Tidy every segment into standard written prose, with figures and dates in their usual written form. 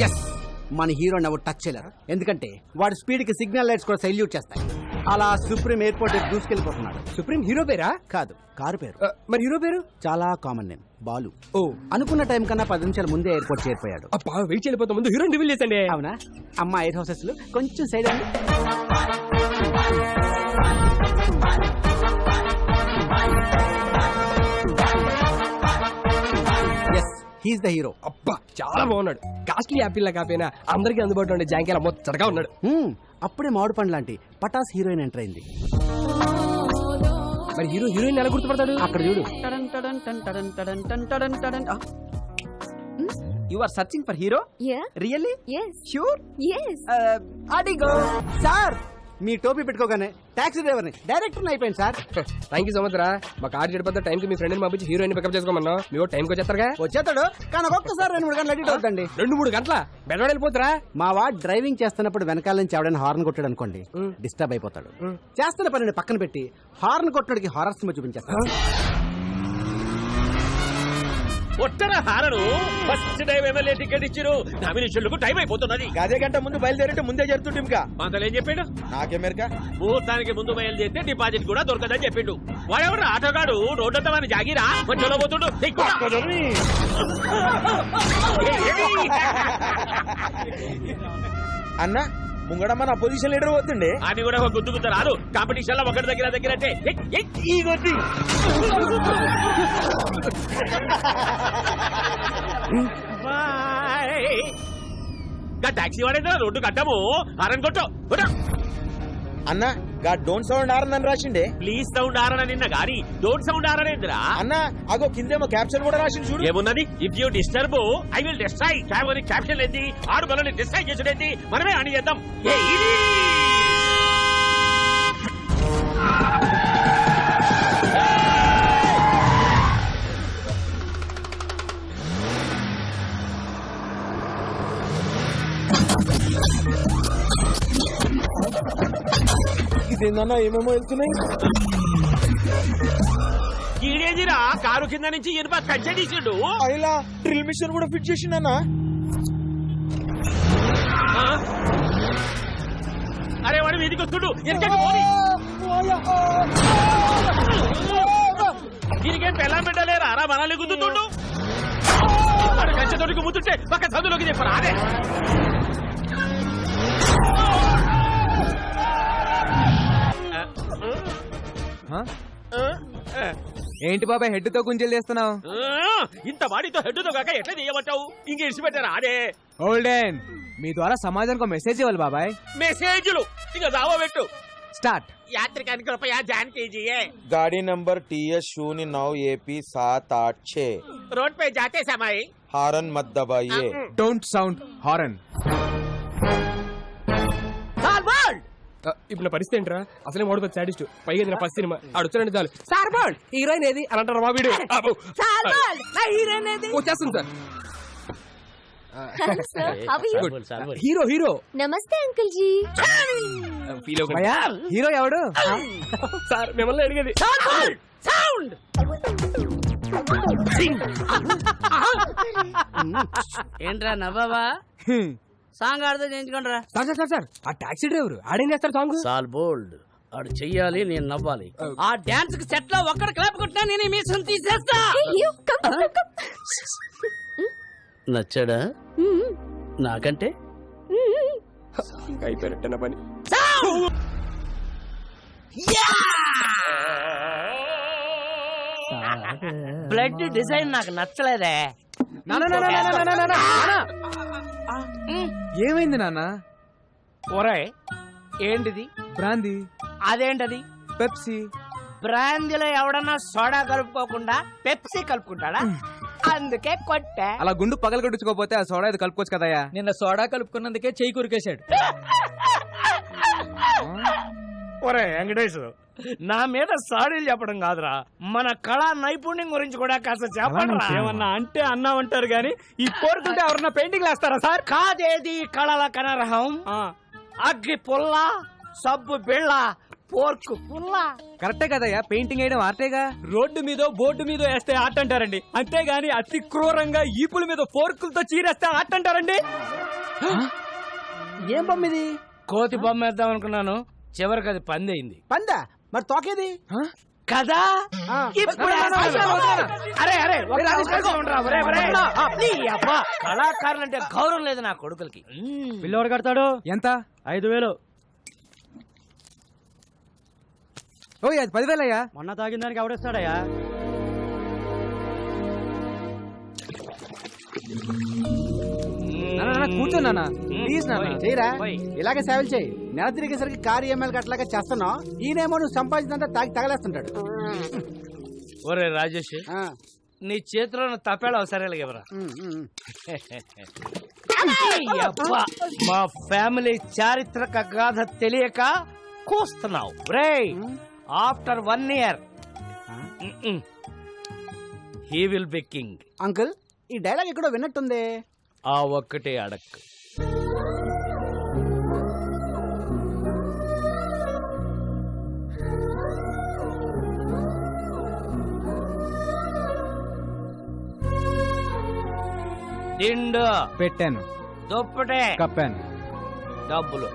Yes, మన hero ఎవరు touch చేయలేరు. ఎందుకంటే వాడి స్పీడ్ కి సిగ్నల్ లైట్స్ కూడా సైల్యూట్ చేస్తాయి. అలా సుప్రీం ఎయిర్పోర్ట్ దూసుకెళ్ళిపోతున్నాడు. సుప్రీం హీరో పేరా? కాదు, కారు పేరు. మరి హీరో పేరు? చాలా కామన్ నేమ్, బాలు. ఓ, అనుకున్న టైం కన్నా 10 నిమిషాల ముందే ఎయిర్పోర్ట్ చేరిపోయాడు. అబ్బా వెయిట్ చేయలేకపోతా, ముందు హీరోని రివీల్ చేసండి. అవునా? అమ్మా ఎయిర్ హౌసెస్ లో కొంచెం సైడ్ అండి. Yes, he's the hero. అబ్బా చాలా బాగున్నాడు. కాస్ట్లీ యాపిల్ లా కాపోయినా అందరికీ అందుబాటులో ఉండే జాంకేలా మొత్తగా ఉన్నాడు. అప్పుడే మామిడి పండు లాంటి పటాస్ హీరోయిన్ ఎంటర్ అయింది. మరి హీరో హీరోయిన్ ఎలా గుర్తుపడతాడు? అక్కడ చూడు. You are searching for hero? Yeah. Really? Yes. Sure? Yes. Adigo. Sir, మీ టోపీ పెట్టుకోగానే టాక్సీ డ్రైవర్ని డైరెక్టర్ అయిపోయింది sir. Thank you so much రా. మా కార్ చెడిపోతే టైం కి మీ ఫ్రెండ్ పంపించి హీరోయిన్ పికప్ చేసుకోమన్నా. మీ టైంకి వచ్చేస్తారుగా? వచ్చేస్తాడు, కానీ ఒక్కొక్కసారి 2-3 గంటలు అడిట్ అవుతుందండి. 2-3 గంటల బెడవాడ వెళ్ళిపోతారా? మా వాడు డ్రైవింగ్ చేస్తున్నప్పుడు వెనకాల నుంచి ఎవడైనా హార్న్ కొట్టాడు అనుకోండి, డిస్టర్బ్ అయిపోతాడు. చేస్తున్న పనిని పక్కన పెట్టి హార్న్ కొట్టడానికి హారర్ సినిమా చూపించేస్తాడు. ఒట్టర horn first time MLA ticket ఇచ్చిరు. నామినేషన్లకు టైం అయిపోతున్నది. అదే గంట ముందు బయలుదేరింటే ముందే జరుగుతుంది. ఇంకా మాతలు ఏం చెప్పాడు? నాకెమెరికా ముహూర్తానికి ముందు బయలుదేరితే డిపాజిట్ కూడా దొరకదని చెప్పిండు. వాడెవరు ఆటోగాడు రోడ్డంతా మన జాగిరా మధ్యలో పోతుండు. అన్న ముంగడమ్మ నా పొజిషన్ లీడర్ పోతుండే. అని కూడా ఒక గుద్దుకుంటా రాదు. కాంపిటీషన్ లో ఒకటి దగ్గర అంటే టాక్సీ వాడేంద్రా రోడ్డు కట్టము హారన్ కొట్టు. అన్న గా డోంట్ సౌండ్ ఆరని రాసిండే. ప్లీజ్ సౌండ్ ఆరన నిన్న గాని డోంట్ సౌండ్ ఆరనేంద్రా. అన్న అగో కిందేమో క్యాప్షన్ కూడా రాసింది చూడు. ఏమున్నది? If you disturb I will destroy. Caption ఏంది? ఆడు మనల్ని డిస్ట్రాయ్ చేసుడేంది? మనమే అని చేద్దాం. ఇదేందన్నా ఏమేమో వెళ్తున్నాయి. ఈడేదిరా కారు కింద నుంచి ఇనుప కచ్చడీసిండు. అయిలా డ్రిల్ మిషన్ కూడా ఫిట్ చేసిండన్నా. అరే వాడు వీధికి వస్తుడు. దీనికేం పెళ్ళం పెట్టలేరా రా మనల్ని గుద్దుతుండు. వాడు కంచెతోటికి ముద్దుంటే పక్క చదువులోకి చెప్పరా. అదే ఏంటి బాబాయ్ హెడ్ తో గుంజలు చేస్తున్నావు? ఇంత వాడితో హెడ్తో కాక ఎట్లా చేయమంటావు? ఇంక ఇడిచిపెట్టారా? అదే ఓల్డెన్ మీ ద్వారా సమాజానికి మెసేజ్ ఇవ్వాలి బాబాయ్. మెసేజ్లు ఇక దావా పెట్టు. స్టార్ట్. యాత్రికానికి రూపాయ జాన్ कीजिए. गाड़ी नंबर TS09 AP 786. रोड पे जाते समय हारन मत दबाइए. Don't sound horn. ఇప్పుడు నా పరిస్థితి ఏంట్రా? అసలే మోడల్ సాడిస్ట్, పైగా నా ఫస్ట్ సినిమా ఆడొచ్చారంటే చాలు సార్ బాల్ హీరోయిన్ ఏది అని అంటారు. మా వీడియో వచ్చేస్తుంది సార్. హీరో హీరో నమస్తే అంకుల్ జీ. ఫీల్ హీరో ఎవడు సార్? మిమ్మల్ని అడిగేది. ఏంట్రా నవ్వావా? సాంగ్ ఆడితే చేయించుకుంటారా? సార్ సార్ సార్ ఆ టాక్సీ డ్రైవర్ ఆడేం చేస్తారు సాంగ్? సాల్ బోల్డ్ ఆడు చెయ్యాలి, నేను నవ్వాలి. ఆ డాన్స్ కి సెట్ లో ఒక్కడ క్లాప్ కొట్టినా నేను మీ సొంత తీసేస్తా. నచ్చాడా? నాకంటే అయిపోయినట్టు నా పని. బ్లడ్ డిజైన్ నాకు నచ్చలేదే. ఏమైంది నాన్న? ఒరే ఏంటిది? బ్రాందీ. అదేంటది? పెప్సీ. బ్రాందీలో ఎవడన్నా సోడా కలుపుకోకుండా పెప్సీ కలుపుకుంటాడా? అందుకే కొట్టా. అలా గుండు పగల కొట్టించుకోపోతే ఆ సోడా ఇది కలుపుకోవచ్చు కదయ్యా. నిన్న సోడా కలుపుకున్నందుకే చెయ్యి కురికేశాడు. ఒరే వెంకటేష్, నా మీద సాడీలు చెప్పడం కాదురా, మన కళా నైపుణ్యం గురించి కూడా కాస్త చెప్పండి. ఏమన్నా అంటే అన్నామంటారు గాని ఈ కోరుకుంటే ఎవరన్నా పెయింటింగ్ వేస్తారా సార్? కాదేది కళల కనరహం. అగ్గి పుల్ల, సబ్బు బిళ్ళ, పోర్కు పుల్ల. కరెక్టే కదయ్యా, పెయింటింగ్ వేయడం ఆర్టేగా. రోడ్డు మీద బోర్డు మీద వేస్తే ఆర్ట్ అంటారండి, అంతేగాని అతి క్రూరంగా ఈపుల మీద ఫోర్కులతో చీరేస్తే ఆర్ట్ అంటారండి. ఏం బొమ్మ ఇది? కోతి బొమ్మ వేద్దాం అనుకున్నాను, చివరికి అది పంది అయింది పందా? మరి తోకేది? కదా. ఆ. ఇప్పుడు వేస్తాను. అరే అరే ఒక్క అవకాశం ఉండరా, ఒరే, ఒరే. నీ అబ్బా, కళాకారులంటే గౌరవం లేదు నా కొడుకులకి. పిల్లోడు కడతాడు. ఎంత? 5,000. ఓయ్ అది 10,000 అయ్యా. మొన్న తాగిన దానికి ఎవడేస్తాడయ్యా? కూర్చో నాన్న ప్లీజ్ నాన్న. చేయరా, పోయ్. ఇలాగే సేవలు చేయి. నెల తిరిగేసరికి కారు EMI అట్లాగా చేస్తున్నావు. ఈయనేమో నువ్వు సంపాదించినంత తాగి తగలేస్తుంటాడు. ఒరే రాజేష్, ఆ, నీ చేతిలో తప్పేళ సరేలా ఎవరా? ఉమ్. అబ్బా, మా ఫ్యామిలీ చారిత్రక గాథ తెలియక కూస్తున్నావు రే. After 1 year he will be king. Uncle, ఈ డైలాగ్ ఎక్కడో విన్నట్టుంది. ఆ ఒక్కటే అడక్. దిండు పెట్టాను, దుప్పటే కప్పాను. డబ్బులు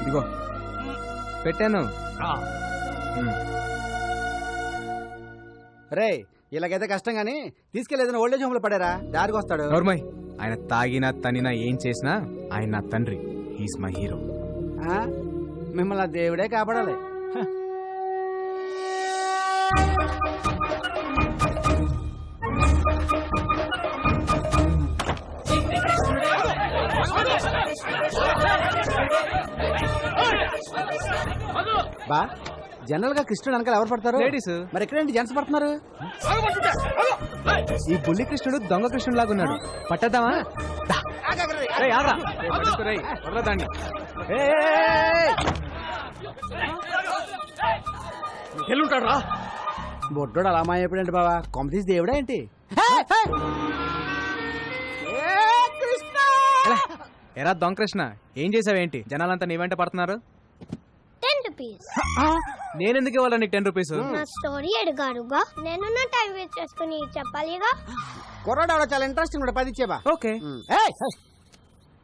ఇదిగో పెట్టాను. ఆ, రే, ఇలాగైతే కష్టం గానీ తీసుకెళ్లి ఏదైనా ఓల్డేజ్ హోమ్ లో పడారా, దారికి వస్తాడు. నోర్మయ్, ఆయన తాగినా తనినా ఏం చేసినా ఆయన నా తండ్రి. He's my hero. ఆ? మిమ్మల్ని ఆ దేవుడే కాపాడాలి. హ. బా, జనరల్ గా కృష్ణుడు వెనకాల ఎవరు పడతారు? లేడీస్. మరి ఎక్కడేంటి జెంట్స్ పడుతున్నారు? ఈ బుల్లి కృష్ణుడు దొంగ కృష్ణుడు లాగా ఉన్నాడు. పట్టద్దామా? రేయ్, ఆగ్రా. రేయ్, పట్టుకో రేయ్, వదలరా దాన్ని. ఎల్లుంటాడు రా. బొడ్డోడు అలా మాయపడండి బావా, కొమ్మతీసి దేవుడా ఏంటి? ఎరా దొంగ కృష్ణ, ఏం చేసావేంటి? జనాలంతా నీ వెంట పడుతున్నారు. 10 rupees. నేనెందుకు ఇవ్వాలి నీకు 10 రూపీస్? నా స్టోరీ అడిగారుగా, నేను నా టైం వేస్ట్ చేసుకుని చెప్పాలిగా. కుర్రాడు ఆవిడ చాలా ఇంట్రెస్టింగ్ కూడా 10 ఇచ్చేవా? ఓకే.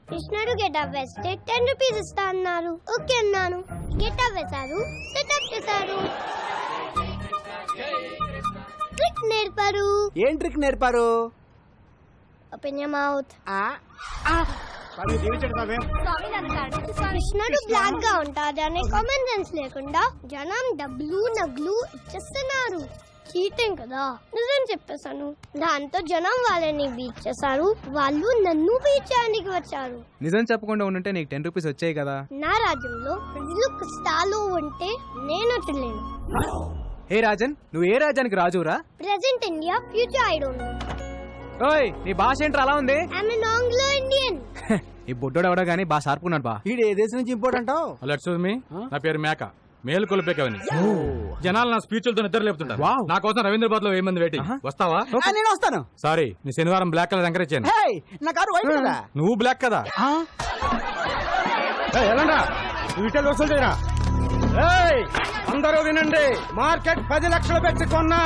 కృష్ణుడు గెటప్ వేస్తే 10 rupees ఇస్తా అన్నారు. ఓకే అన్నాను. గెటప్ వేశారు, సెటప్ చేశారు, ట్రిక్ నేర్పారు. ఏం ట్రిక్ నేర్పారు? Open your mouth. ఆ? కృష్ణుడు బ్లాక్ గా ఉంటాడు అనే కామన్ సెన్స్ లేకుండా జనం డబ్బులు నగ్లు ఇచ్చేస్తున్నారు. చీటింగ్ కదా. నిజం చెప్పేశాను. దాంతో జనం వాళ్ళని బీట్ చేశారు, వాళ్ళు నన్ను బీట్ చేయడానికి వచ్చారు. నిజం చెప్పకుండా ఉండుంటే నీకు 10 రూపీస్ వచ్చాయి కదా. నా రాజ్యంలో ప్రజలు కష్టాలు ఉంటే నేను వచ్చలేను. హే రాజన్, నువ్వు ఏ రాజ్యానికి రాజురా? Present India, future I don't know. ఓయ్, నీ భాష ఏంట్రా అలా ఉంది? I'm an Anglo Indian. ఈ బుడ్డోడు ఎవడో గానీ బాగా షార్పున్నాడు బా. ఈడు ఏ దేశం నుంచి ఇంపోర్ట్ అంటావు? మీ నా పేరు మేక, మేలు కొలిపేకవని. జనాలు నా స్పీచ్లతో నిద్ర లేపుతుంటారు. వావ్. నా కోసం రవీంద్రబాద్ లో 1000 మంది వెయిటింగ్. వస్తావా? నేను వస్తాను. సారీ, నీ శనివారం బ్లాక్ కలర్ ఎంకరేజ్ చేయను. హే, నా కారు వైట్ కదా. నువ్వు బ్లాక్ కదా. అందరూ వినండి, మార్కెట్ 10 లక్షలు పెట్టి కొన్నా.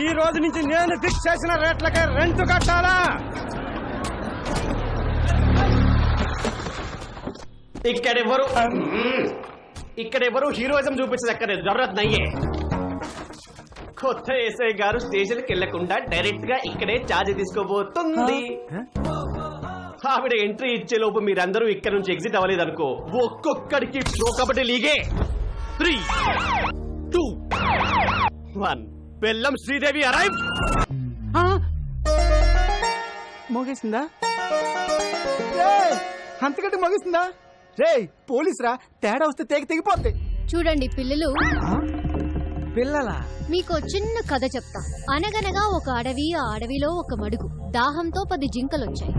ఈ రోజు నుంచి నేను ఫిక్స్ చేసిన రేట్లకే రెంట్ కట్టాలా? ఇక్కడెవరు హీరోయిజం చూపించదక్కర్లేదు. జరూరత్ నయ్యే. కొత్త ఎస్ఐ గారు స్టేషన్కి వెళ్లకుండా డైరెక్ట్ గా ఇక్కడే ఛార్జ్ తీసుకోబోతుంది. ఆవిడ ఎంట్రీ ఇచ్చే లోపు మీరందరూ ఇక్కడ నుంచి ఎగ్జిట్ అవ్వలేదనుకో, ఒక్కొక్కడికి ప్రో కబడ్డీ లీగే. 3, 2, 1. బెల్లం శ్రీదేవి అరైవ్. మోగేసిందా? అంతకంటే మోగేసిందా? రే పోలీస్ రా, తేడా వస్తే తెగిపోద్ది. చూడండి పిల్లలు, పిల్లలా? మీకు చిన్న కథ చెప్తా. అనగనగా ఒక అడవి, ఆ అడవిలో ఒక మడుగు. దాహంతో 10 జింకలొచ్చాయి.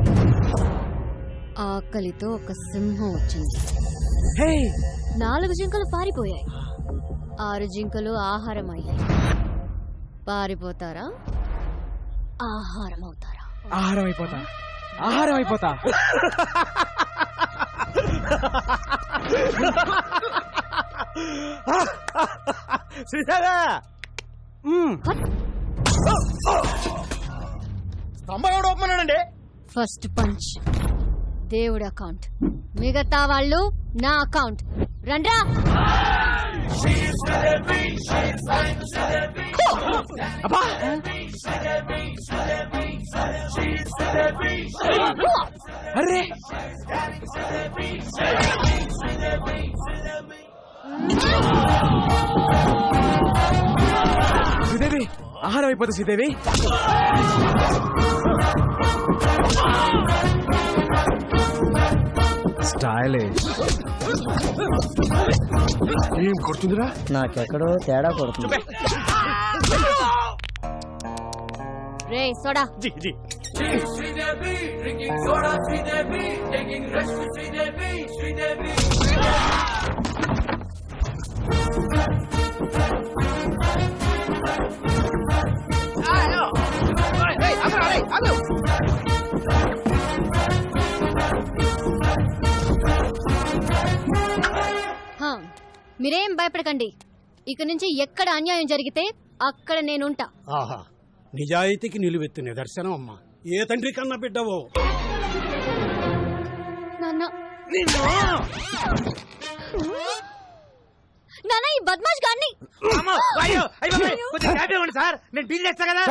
ఆకలితో ఒక సింహం వచ్చింది. 4 జింకలు పారిపోయాయి. 6 జింకలు ఆహారం అయ్యాయి. పారిపోతారా, ఆహారం అవుతారా? ఆహారం అయిపోతా, ఆహారం అయిపోతా. శ్రీదేవి, స్తంభం ఎవడు ఓపెన్ అండి? ఫస్ట్ పంచ్ దేవుడి అకౌంట్, మిగతా వాళ్ళు నా అకౌంట్. రండ్రా. అరే శ్రీదేవి, ఆహారం అయిపోతుంది శ్రీదేవి. స్టైలిష్. ఏం కొడుతుందిరా? నాకెక్కడో తేడా కొడుతుంది. రే సోడా. జీ జీ హా, మీరేం భయపడకండి. ఇక నుంచి ఎక్కడ అన్యాయం జరిగితే అక్కడ నేనుంటా. ఆహా, నిజాయితీకి నిలువెత్తు నిదర్శనం అమ్మా. ఏ తండ్రి కన్నా బిడ్డవో. నాన్న నాన్న, ఈ బద్మాష్ గాన్ని సార్ నేను డీల్ చేస్తా కదా.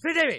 శ్రీదేవి